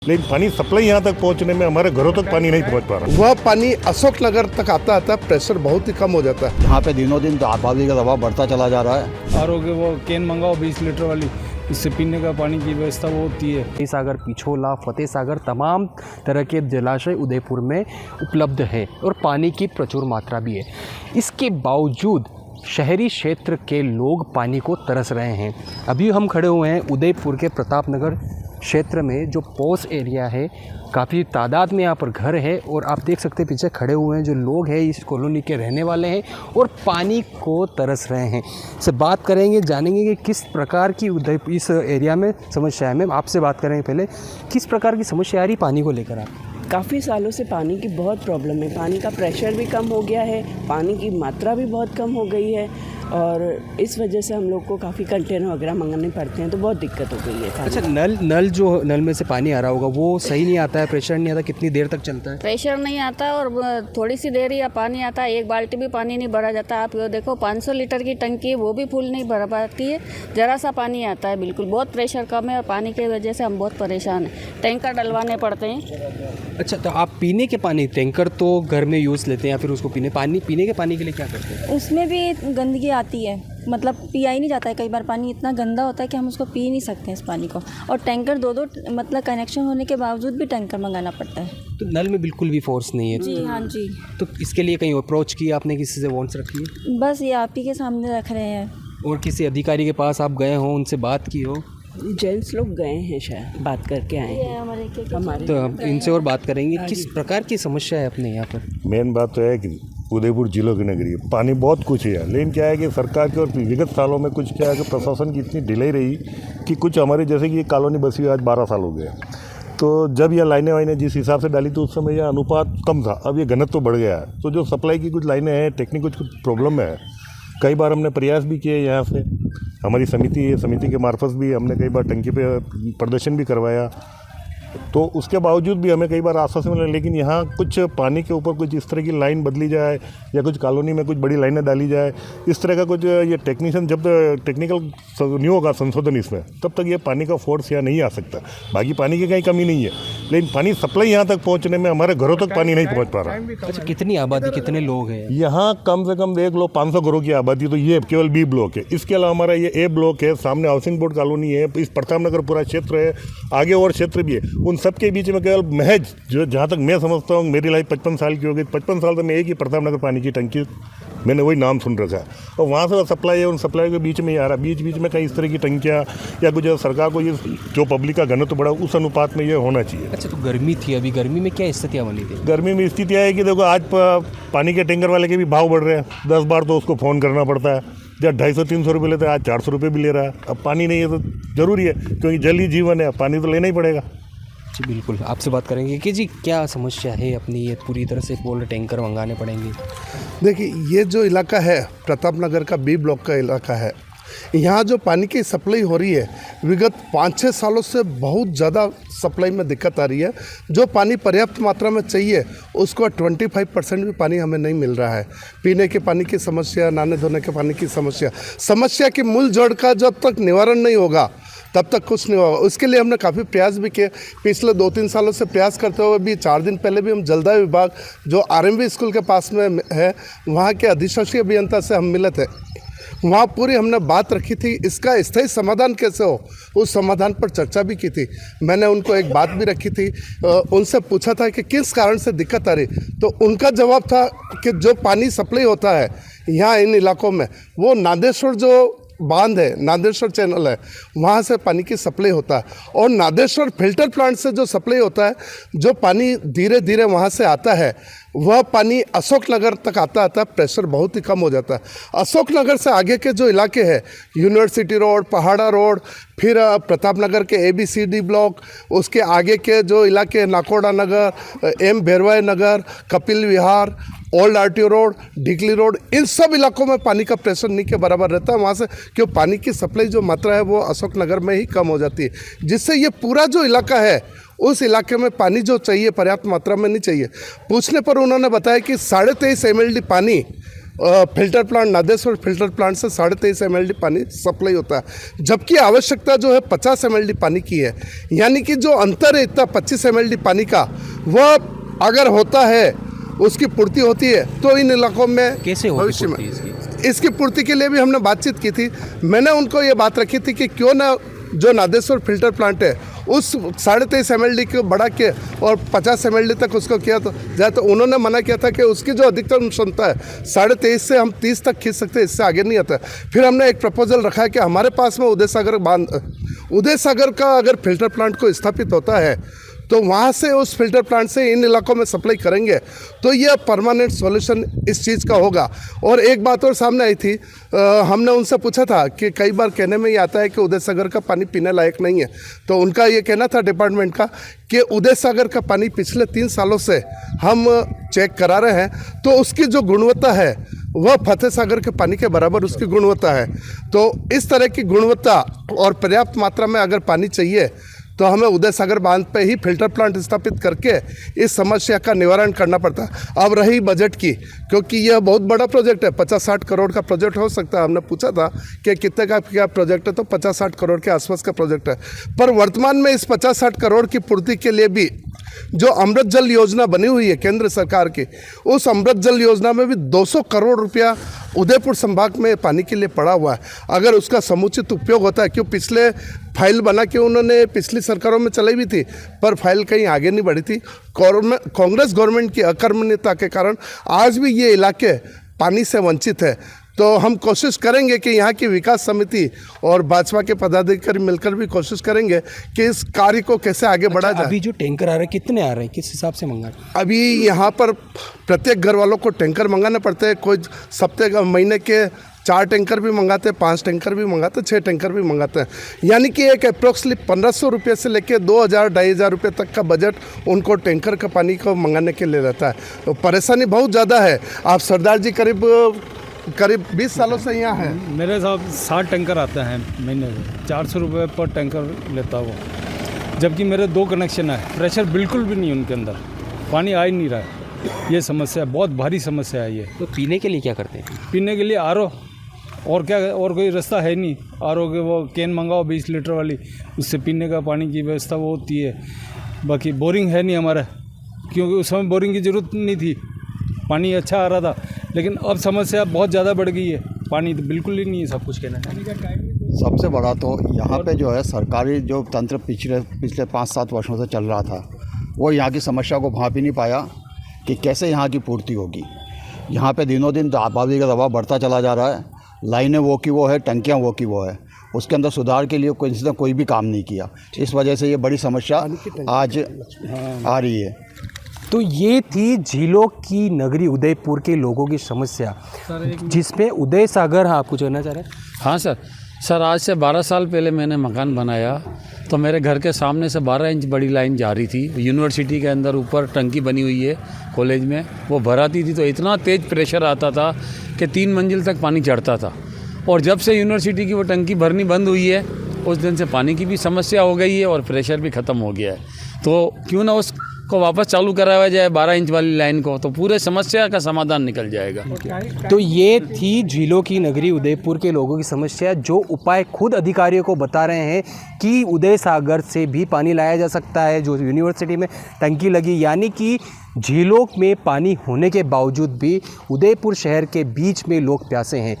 लेकिन पानी सप्लाई यहाँ तक पहुँचने में हमारे घरों तक पानी नहीं पहुँच पा रहा। वह पानी अशोक नगर तक आता आता प्रेशर बहुत ही कम हो जाता है। यहाँ पे दिनों दिन तो आबादी का दबाव बढ़ता चला जा रहा है। आरोग्य वो कैन मंगाओ 20 लीटर वाली, इससे पीने का पानी की व्यवस्था वो होती है। फतेह सागर, पिछोला, फतेह सागर तमाम तरह के जलाशय उदयपुर में उपलब्ध है और पानी की प्रचुर मात्रा भी है। इसके बावजूद शहरी क्षेत्र के लोग पानी को तरस रहे हैं। अभी हम खड़े हुए हैं उदयपुर के प्रताप नगर क्षेत्र में, जो पॉश एरिया है। काफ़ी तादाद में यहाँ पर घर है और आप देख सकते हैं पीछे खड़े हुए हैं जो लोग हैं इस कॉलोनी के रहने वाले हैं और पानी को तरस रहे हैं। से बात करेंगे, जानेंगे कि किस प्रकार की उदयपुर इस एरिया में समस्या है। मैम आपसे बात करेंगे पहले, किस प्रकार की समस्या आ रही पानी को लेकर आप? काफ़ी सालों से पानी की बहुत प्रॉब्लम है। पानी का प्रेशर भी कम हो गया है, पानी की मात्रा भी बहुत कम हो गई है और इस वजह से हम लोग को काफ़ी कंटेनर वगैरह मंगाने पड़ते हैं, तो बहुत दिक्कत हो गई है। अच्छा, नल में से पानी आ रहा होगा वो सही नहीं आता है, प्रेशर नहीं आता, कितनी देर तक चलता है? प्रेशर नहीं आता और थोड़ी सी देर ही पानी आता है, एक बाल्टी भी पानी नहीं भरा जाता। आप ये देखो 500 लीटर की टंकी है, वो भी फुल नहीं भरा पाती है, ज़रा सा पानी आता है। बिल्कुल बहुत प्रेशर कम है और पानी की वजह से हम बहुत परेशान हैं, टैंकर डलवाने पड़ते हैं। अच्छा, तो आप पीने के पानी, टैंकर तो घर में यूज़ लेते हैं या फिर उसको पीने के पानी के लिए क्या करते हैं? उसमें भी गंदगी आती है, मतलब पिया ही नहीं जाता है। कई बार पानी इतना गंदा होता है कि हम उसको पी नहीं सकते हैं इस पानी को। और टैंकर दो मतलब कनेक्शन होने के बावजूद भी टैंकर मंगाना पड़ता है। तो नल में बिल्कुल भी फोर्स नहीं है? जी हाँ जी। तो इसके लिए कहीं अप्रोच किया आपने, किसी से वांट्स रखी है? बस ये आप ही के सामने रख रहे हैं। और किसी अधिकारी के पास आप गए हो, उनसे बात की हो? जेंट्स लोग गए हैं, शायद बात करके आए हैं हमारे। तो हम इनसे और बात करेंगे किस प्रकार की समस्या है अपने यहाँ पर। मेन बात तो है कि उदयपुर जिलों की नगरी है, पानी बहुत कुछ है, लेकिन क्या है कि सरकार के और विगत सालों में कुछ क्या है कि प्रशासन की इतनी ढिलाई रही कि कुछ हमारे जैसे कि ये कॉलोनी बसी हुई आज 12 साल हो गए। तो जब यह लाइनें वाइनें जिस हिसाब से डाली तो उस समय यह अनुपात कम था, अब ये घनत्व तो बढ़ गया है। तो जो सप्लाई की कुछ लाइनें हैं, टेक्निक कुछ प्रॉब्लम है। कई बार हमने प्रयास भी किए, यहाँ से हमारी समिति है, समिति के मार्फत भी हमने कई बार टंकी पे प्रदर्शन भी करवाया, तो उसके बावजूद भी हमें कई बार आश्वासन मिला। लेकिन यहाँ कुछ पानी के ऊपर कुछ इस तरह की लाइन बदली जाए या कुछ कॉलोनी में कुछ बड़ी लाइनें डाली जाए, इस तरह का कुछ ये टेक्नीशियन जब टेक्निकल नहीं होगा संशोधन इसमें, तब तक ये पानी का फोर्स यहाँ नहीं आ सकता। बाकी पानी की कहीं कमी नहीं है, लेकिन पानी सप्लाई यहाँ तक पहुँचने में हमारे घरों तक पानी नहीं पहुँच पा रहा। अच्छा, कितनी आबादी, कितने लोग हैं यहाँ? कम से कम देख लो 500 घरों की आबादी, तो ये केवल बी ब्लॉक है। इसके अलावा हमारा ये ए ब्लॉक है, सामने हाउसिंग बोर्ड कॉलोनी है, इस प्रताप नगर पूरा क्षेत्र है, आगे और क्षेत्र भी है। उन सब के बीच में केवल महज जो जहाँ तक मैं समझता हूँ, मेरी लाइफ 55 साल की हो गई, 55 साल से मैं एक ही प्रताप नगर पानी की टंकी, मैंने वही नाम सुन रखा है और वहाँ से सप्लाई है, उन सप्लाई के बीच में ही आ रहा। बीच बीच में कहीं इस तरह की टंकियाँ या कुछ सरकार को ये जो पब्लिक का घनत्व बढ़ा उस अनुपात में ये होना चाहिए। अच्छा, तो गर्मी थी, अभी गर्मी में क्या स्थितियाँ बनी थी? गर्मी में स्थितियाँ है कि देखो आज पानी के टैंकर वाले के भी भाव बढ़ रहे हैं, 10 बार तो उसको फ़ोन करना पड़ता है। जब 250-300 रुपये लेते हैं, आज 400 रुपये भी ले रहा है। अब पानी नहीं है तो ज़रूरी है, क्योंकि जल ही जीवन है, पानी तो लेना ही पड़ेगा। जी बिल्कुल, आपसे बात करेंगे कि जी क्या समस्या है अपनी, ये पूरी तरह से बोल टैंकर मंगाने पड़ेंगे। देखिए, ये जो इलाका है प्रताप नगर का बी ब्लॉक का इलाका है, यहाँ जो पानी की सप्लाई हो रही है विगत 5-6 सालों से बहुत ज़्यादा सप्लाई में दिक्कत आ रही है। जो पानी पर्याप्त मात्रा में चाहिए उसको 25% भी पानी हमें नहीं मिल रहा है। पीने के पानी की समस्या, नहाने धोने के पानी की समस्या की मूल जड़ का जब तक निवारण नहीं होगा तब तक कुछ नहीं होगा। उसके लिए हमने काफ़ी प्रयास भी किए, पिछले 2-3 सालों से प्रयास करते हुए भी 4 दिन पहले भी हम जलदाय विभाग जो आरएमवी स्कूल के पास में है वहाँ के अधिशासी अभियंता से हम मिले थे। वहाँ पूरी हमने बात रखी थी, इसका स्थायी समाधान कैसे हो, उस समाधान पर चर्चा भी की थी। मैंने उनको एक बात भी रखी थी, उनसे पूछा था कि किस कारण से दिक्कत आ रही, तो उनका जवाब था कि जो पानी सप्लाई होता है यहाँ इन इलाकों में, वो नादेश्वर जो बांध है, नादेश्वर चैनल है, वहाँ से पानी की सप्लाई होता है और नादेश्वर फिल्टर प्लांट से जो सप्लाई होता है, जो पानी धीरे धीरे वहाँ से आता है, वह पानी अशोक नगर तक आता प्रेशर बहुत ही कम हो जाता है। अशोक नगर से आगे के जो इलाके हैं, यूनिवर्सिटी रोड, पहाड़ा रोड, फिर प्रताप नगर के ABCD ब्लॉक, उसके आगे के जो इलाके नाकोड़ा नगर, M भैरवाई नगर, कपिल विहार, ओल्ड RTO रोड, डिगली रोड, इन सब इलाकों में पानी का प्रेशर नहीं के बराबर रहता है। वहाँ से क्यों पानी की सप्लाई जो मात्रा है वो अशोक नगर में ही कम हो जाती है, जिससे ये पूरा जो इलाका है उस इलाके में पानी जो चाहिए पर्याप्त मात्रा में नहीं चाहिए। पूछने पर उन्होंने बताया कि 23.5 MLD पानी फिल्टर प्लांट नादेश्वर फिल्टर प्लांट से 23.5 mld पानी सप्लाई होता है, जबकि आवश्यकता जो है 50 mld पानी की है। यानी कि जो अंतर है इतना 25 mld पानी का, वह अगर होता है, उसकी पूर्ति होती है तो इन इलाकों में कैसे होगी भविष्य में पूर्ति इसकी पूर्ति के लिए भी हमने बातचीत की थी। मैंने उनको ये बात रखी थी कि क्यों ना जो नादेश्वर फिल्टर प्लांट है उस 23.5 mld को बढ़ा के और 50 mld तक उसको किया तो जाए, तो उन्होंने मना किया था कि उसकी जो अधिकतम क्षमता है 23.5 से हम 30 तक खींच सकते हैं, इससे आगे नहीं आता। फिर हमने एक प्रपोजल रखा है कि हमारे पास में उदय सागर का अगर फिल्टर प्लांट को स्थापित होता है तो वहाँ से उस फिल्टर प्लांट से इन इलाकों में सप्लाई करेंगे तो यह परमानेंट सॉल्यूशन इस चीज़ का होगा। और एक बात और सामने आई थी, हमने उनसे पूछा था कि कई बार कहने में ये आता है कि उदय सागर का पानी पीने लायक नहीं है, तो उनका ये कहना था डिपार्टमेंट का कि उदय सागर का पानी पिछले 3 सालों से हम चेक करा रहे हैं, तो उसकी जो गुणवत्ता है वह फतेह सागर के पानी के बराबर उसकी गुणवत्ता है। तो इस तरह की गुणवत्ता और पर्याप्त मात्रा में अगर पानी चाहिए तो हमें उदय सागर बांध पे ही फिल्टर प्लांट स्थापित करके इस समस्या का निवारण करना पड़ता है। अब रही बजट की, क्योंकि यह बहुत बड़ा प्रोजेक्ट है, 50-60 करोड़ का प्रोजेक्ट हो सकता है। हमने पूछा था कि कितने का क्या प्रोजेक्ट है, तो 50-60 करोड़ के आसपास का प्रोजेक्ट है। पर वर्तमान में इस 50-60 करोड़ की पूर्ति के लिए भी जो अमृत जल योजना बनी हुई है केंद्र सरकार की, उस अमृत जल योजना में भी 200 करोड़ रुपया उदयपुर संभाग में पानी के लिए पड़ा हुआ है। अगर उसका समुचित उपयोग होता है, क्यों पिछले फाइल बना के उन्होंने पिछली सरकारों में चलाई भी थी, पर फाइल कहीं आगे नहीं बढ़ी थी। कांग्रेस गवर्नमेंट की अकर्मण्यता के कारण आज भी ये इलाके पानी से वंचित है। तो हम कोशिश करेंगे कि यहाँ की विकास समिति और भाजपा के पदाधिकारी मिलकर भी कोशिश करेंगे कि इस कार्य को कैसे आगे बढ़ा जाए। अभी जो टैंकर आ रहे हैं कितने आ रहे हैं, किस हिसाब से मंगा रहे हैं? अभी यहाँ पर प्रत्येक घर वालों को टैंकर मंगाने पड़ते हैं। कोई महीने के 4 टैंकर भी मंगाते हैं, 5 टैंकर भी मंगाते हैं, 6 टैंकर भी मंगाते हैं। यानी कि एक अप्रोक्सली 1500 रुपये से लेकर 2000-2500 रुपये तक का बजट उनको टैंकर का पानी को मंगाने के लिए रहता है। तो परेशानी बहुत ज़्यादा है। आप सरदार जी करीब 20 सालों से यहाँ हैं। मेरे साथ 60 टैंकर आते हैं महीने में, 400 रुपये पर टैंकर लेता वो, जबकि मेरे 2 कनेक्शन है। प्रेशर बिल्कुल भी नहीं उनके अंदर, पानी आ ही नहीं रहा है। ये समस्या बहुत भारी समस्या है ये। तो पीने के लिए क्या करते हैं? पीने के लिए आरओ, और क्या, और कोई रास्ता है नहीं। आरओ के वो कैन मंगाओ 20 लीटर वाली, उससे पीने का पानी की व्यवस्था वो होती है। बाकी बोरिंग है नहीं हमारा, क्योंकि उस समय बोरिंग की ज़रूरत नहीं थी, पानी अच्छा आ रहा था। लेकिन अब समस्या बहुत ज़्यादा बढ़ गई है, पानी तो बिल्कुल ही नहीं है। सब कुछ कहना है। सबसे बड़ा तो यहाँ पे जो है सरकारी जो तंत्र पिछले 5-7 वर्षों से चल रहा था, वो यहाँ की समस्या को भांप ही नहीं पाया कि कैसे यहाँ की पूर्ति होगी। यहाँ पे दिनों दिन आबादी का दबाव बढ़ता चला जा रहा है। लाइनें वो की वो है, टंकियाँ वो की वो है, उसके अंदर सुधार के लिए कोई भी काम नहीं किया। इस वजह से ये बड़ी समस्या आज आ रही है। तो ये थी झीलों की नगरी उदयपुर के लोगों की समस्या, जिसमें उदय सागर, हाँ आप कुछ कहना चाह रहे हैं? हाँ सर, आज से 12 साल पहले मैंने मकान बनाया तो मेरे घर के सामने से 12 इंच बड़ी लाइन जा रही थी। यूनिवर्सिटी के अंदर ऊपर टंकी बनी हुई है कॉलेज में, वो भराती थी तो इतना तेज़ प्रेशर आता था कि 3 मंजिल तक पानी चढ़ता था। और जब से यूनिवर्सिटी की वो टंकी भरनी बंद हुई है, उस दिन से पानी की भी समस्या हो गई है और प्रेशर भी ख़त्म हो गया है। तो क्यों ना उसको वापस चालू कराया जाए 12 इंच वाली लाइन को, तो पूरे समस्या का समाधान निकल जाएगा। तो ये थी झीलों की नगरी उदयपुर के लोगों की समस्या, जो उपाय खुद अधिकारियों को बता रहे हैं कि उदय सागर से भी पानी लाया जा सकता है, जो यूनिवर्सिटी में टंकी लगी। यानी कि झीलों में पानी होने के बावजूद भी उदयपुर शहर के बीच में लोग प्यासे हैं।